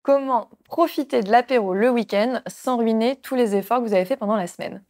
Comment profiter de l'apéro le week-end sans ruiner tous les efforts que vous avez faits pendant la semaine?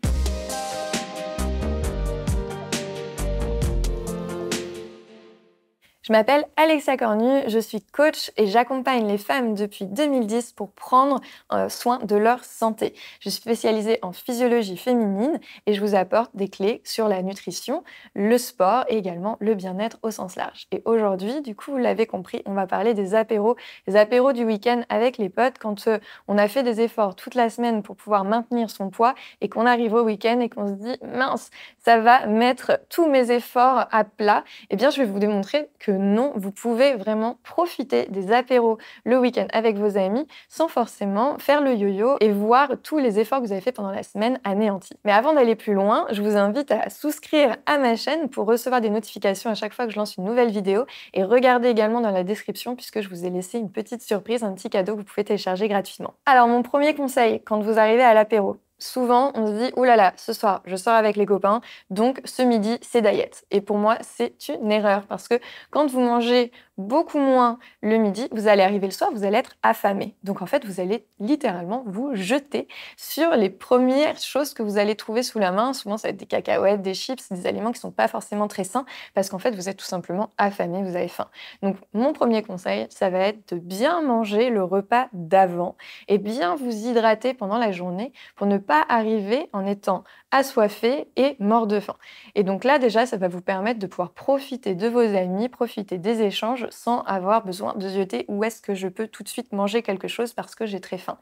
Je m'appelle Alexia Cornu, je suis coach et j'accompagne les femmes depuis 2010 pour prendre soin de leur santé. Je suis spécialisée en physiologie féminine et je vous apporte des clés sur la nutrition, le sport et également le bien-être au sens large. Et aujourd'hui, du coup, vous l'avez compris, on va parler des apéros du week-end avec les potes quand on a fait des efforts toute la semaine pour pouvoir maintenir son poids et qu'on arrive au week-end et qu'on se dit mince, ça va mettre tous mes efforts à plat. Eh bien, je vais vous démontrer que non, vous pouvez vraiment profiter des apéros le week-end avec vos amis sans forcément faire le yo-yo et voir tous les efforts que vous avez fait pendant la semaine anéantis. Mais avant d'aller plus loin, je vous invite à souscrire à ma chaîne pour recevoir des notifications à chaque fois que je lance une nouvelle vidéo et regardez également dans la description puisque je vous ai laissé une petite surprise, un petit cadeau que vous pouvez télécharger gratuitement. Alors, mon premier conseil quand vous arrivez à l'apéro, souvent, on se dit « Ouh là là, ce soir, je sors avec les copains, donc ce midi, c'est diet ». Et pour moi, c'est une erreur parce que quand vous mangez beaucoup moins le midi, vous allez arriver le soir, vous allez être affamé. Donc en fait, vous allez littéralement vous jeter sur les premières choses que vous allez trouver sous la main. Souvent, ça va être des cacahuètes, des chips, des aliments qui ne sont pas forcément très sains parce qu'en fait, vous êtes tout simplement affamé, vous avez faim. Donc mon premier conseil, ça va être de bien manger le repas d'avant et bien vous hydrater pendant la journée pour ne pas arriver en étant assoiffé et mort de faim. Et donc là, déjà, ça va vous permettre de pouvoir profiter de vos amis, profiter des échanges sans avoir besoin de zioter où est-ce que je peux tout de suite manger quelque chose parce que j'ai très faim.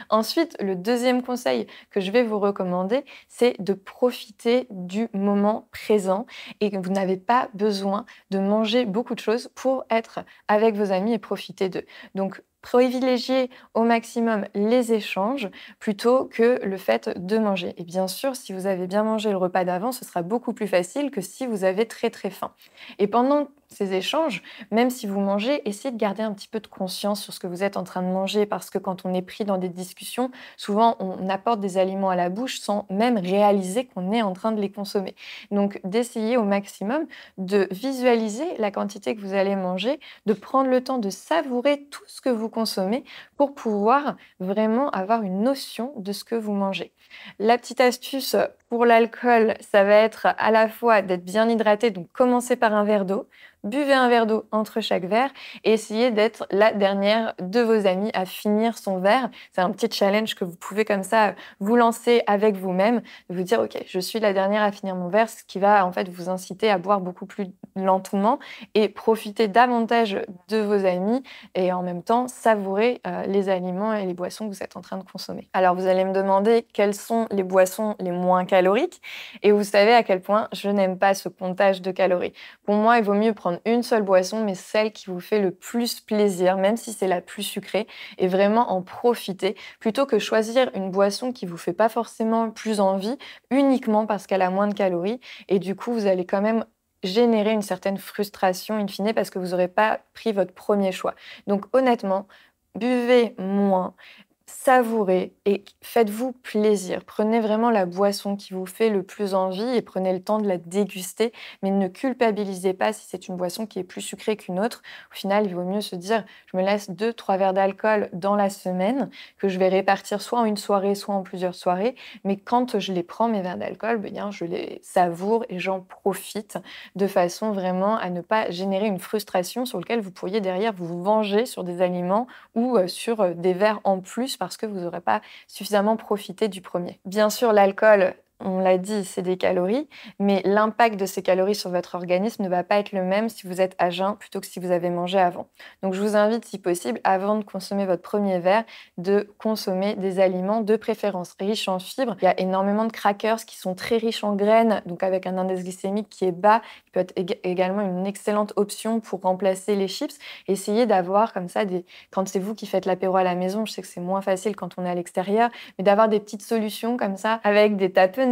Ensuite, le deuxième conseil que je vais vous recommander, c'est de profiter du moment présent et que vous n'avez pas besoin de manger beaucoup de choses pour être avec vos amis et profiter d'eux. Donc, privilégier au maximum les échanges plutôt que le fait de manger. Et bien sûr, si vous avez bien mangé le repas d'avant, ce sera beaucoup plus facile que si vous avez très très faim. Et pendant ces échanges, même si vous mangez, essayez de garder un petit peu de conscience sur ce que vous êtes en train de manger parce que quand on est pris dans des discussions, souvent on apporte des aliments à la bouche sans même réaliser qu'on est en train de les consommer. Donc d'essayer au maximum de visualiser la quantité que vous allez manger, de prendre le temps de savourer tout ce que vous consommez pour pouvoir vraiment avoir une notion de ce que vous mangez. La petite astuce pour l'alcool, ça va être à la fois d'être bien hydraté, donc commencez par un verre d'eau, buvez un verre d'eau entre chaque verre et essayez d'être la dernière de vos amis à finir son verre. C'est un petit challenge que vous pouvez comme ça vous lancer avec vous-même, de vous dire ok, je suis la dernière à finir mon verre, ce qui va en fait vous inciter à boire beaucoup plus lentement et profiter davantage de vos amis et en même temps savourer les aliments et les boissons que vous êtes en train de consommer. Alors vous allez me demander quelles sont les boissons les moins caloriques et vous savez à quel point je n'aime pas ce comptage de calories. Pour moi, il vaut mieux prendre une seule boisson, mais celle qui vous fait le plus plaisir, même si c'est la plus sucrée, et vraiment en profiter, plutôt que choisir une boisson qui vous fait pas forcément plus envie, uniquement parce qu'elle a moins de calories, et du coup, vous allez quand même générer une certaine frustration in fine parce que vous n'aurez pas pris votre premier choix. Donc honnêtement, buvez moins, savourez et faites-vous plaisir. Prenez vraiment la boisson qui vous fait le plus envie et prenez le temps de la déguster, mais ne culpabilisez pas si c'est une boisson qui est plus sucrée qu'une autre. Au final, il vaut mieux se dire, je me laisse 2-3 verres d'alcool dans la semaine, que je vais répartir soit en une soirée, soit en plusieurs soirées, mais quand je les prends, mes verres d'alcool, bien, je les savoure et j'en profite de façon vraiment à ne pas générer une frustration sur laquelle vous pourriez derrière vous venger sur des aliments ou sur des verres en plus parce que vous n'aurez pas suffisamment profité du premier. Bien sûr, l'alcool, on l'a dit, c'est des calories, mais l'impact de ces calories sur votre organisme ne va pas être le même si vous êtes à jeun plutôt que si vous avez mangé avant. Donc je vous invite, si possible, avant de consommer votre premier verre, de consommer des aliments de préférence riches en fibres. Il y a énormément de crackers qui sont très riches en graines, donc avec un indice glycémique qui est bas, qui peut être également une excellente option pour remplacer les chips. Essayez d'avoir comme ça, quand c'est vous qui faites l'apéro à la maison, je sais que c'est moins facile quand on est à l'extérieur, mais d'avoir des petites solutions comme ça avec des tapenades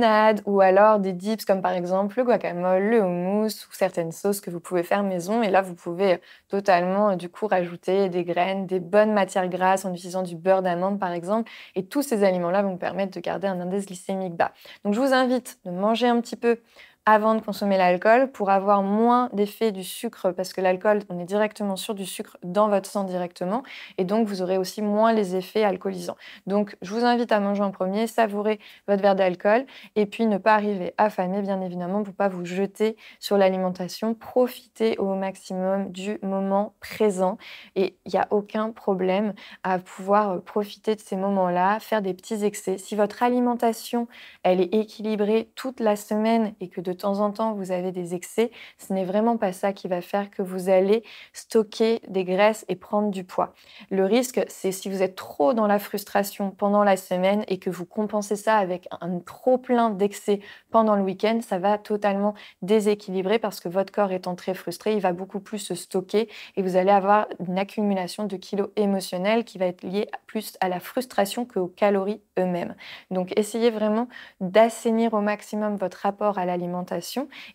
ou alors des dips comme par exemple le guacamole, le hummus ou certaines sauces que vous pouvez faire maison. Et là, vous pouvez totalement du coup rajouter des graines, des bonnes matières grasses en utilisant du beurre d'amande par exemple. Et tous ces aliments-là vont vous permettre de garder un indice glycémique bas. Donc je vous invite de manger un petit peu avant de consommer l'alcool pour avoir moins d'effet du sucre, parce que l'alcool, on est directement sur du sucre dans votre sang directement, et donc vous aurez aussi moins les effets alcoolisants. Donc je vous invite à manger en premier, savourer votre verre d'alcool, et puis ne pas arriver affamé, bien évidemment, pour ne pas vous jeter sur l'alimentation. Profitez au maximum du moment présent, et il n'y a aucun problème à pouvoir profiter de ces moments-là, faire des petits excès. Si votre alimentation, elle est équilibrée toute la semaine et que de temps en temps vous avez des excès, ce n'est vraiment pas ça qui va faire que vous allez stocker des graisses et prendre du poids. Le risque, c'est si vous êtes trop dans la frustration pendant la semaine et que vous compensez ça avec un trop plein d'excès pendant le week-end, ça va totalement déséquilibrer parce que votre corps étant très frustré, il va beaucoup plus se stocker et vous allez avoir une accumulation de kilos émotionnels qui va être liée plus à la frustration qu'aux calories eux-mêmes. Donc essayez vraiment d'assainir au maximum votre rapport à l'alimentation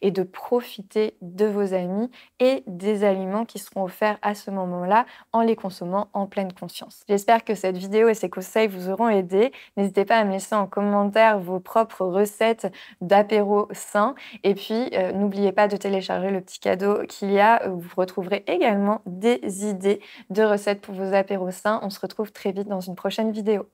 et de profiter de vos amis et des aliments qui seront offerts à ce moment-là en les consommant en pleine conscience. J'espère que cette vidéo et ces conseils vous auront aidé. N'hésitez pas à me laisser en commentaire vos propres recettes d'apéro sain. Et puis, n'oubliez pas de télécharger le petit cadeau qu'il y a. Où vous retrouverez également des idées de recettes pour vos apéros sains. On se retrouve très vite dans une prochaine vidéo.